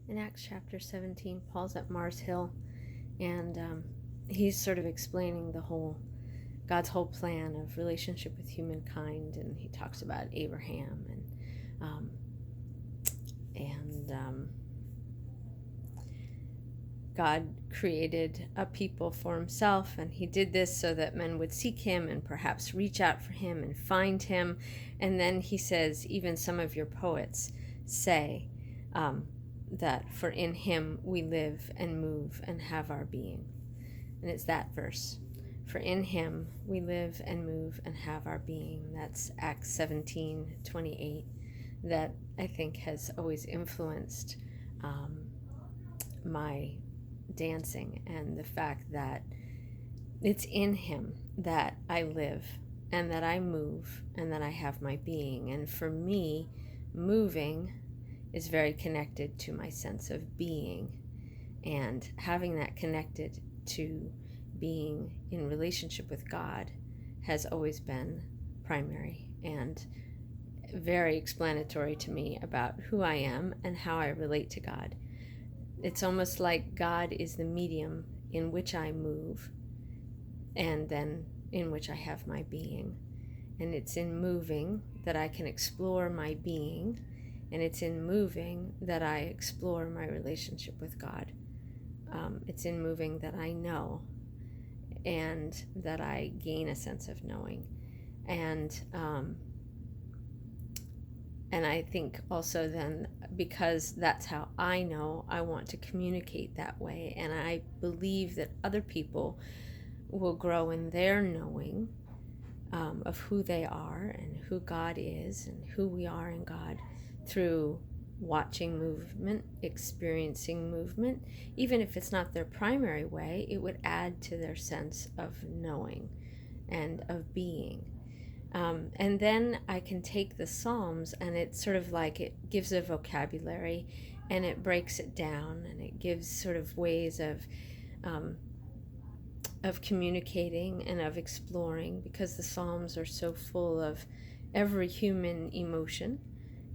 In Acts chapter 17, Paul's at Mars Hill, and he's sort of explaining God's whole plan of relationship with humankind, and he talks about Abraham and God created a people for himself, and he did this so that men would seek him and perhaps reach out for him and find him. And then he says, even some of your poets say that for in him we live and move and have our being. And it's that verse. For in him we live and move and have our being. That's Acts 17:28. That I think has always influenced my dancing, and the fact that it's in him that I live and that I move and that I have my being. And for me, moving is very connected to my sense of being, and having that connected to being in relationship with God has always been primary and very explanatory to me about who I am and how I relate to God. It's almost like God is the medium in which I move and then in which I have my being. And it's in moving that I can explore my being, and it's in moving that I explore my relationship with God. It's in moving that I know and that I gain a sense of knowing. And I think also then, because that's how I know, I want to communicate that way. And I believe that other people will grow in their knowing of who they are and who God is and who we are in God through watching movement, experiencing movement. Even if it's not their primary way, it would add to their sense of knowing and of being. And then I can take the Psalms, and it's sort of like it gives a vocabulary and it breaks it down, and it gives sort of ways of communicating and of exploring, because the Psalms are so full of every human emotion,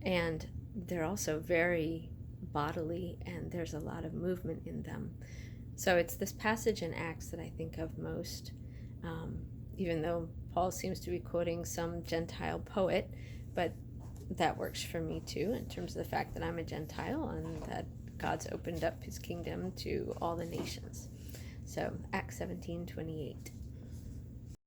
and they're also very bodily, and there's a lot of movement in them. So it's this passage in Acts that I think of most, even though Paul seems to be quoting some Gentile poet, but that works for me too, in terms of the fact that I'm a Gentile and that God's opened up his kingdom to all the nations. So Acts 17:28.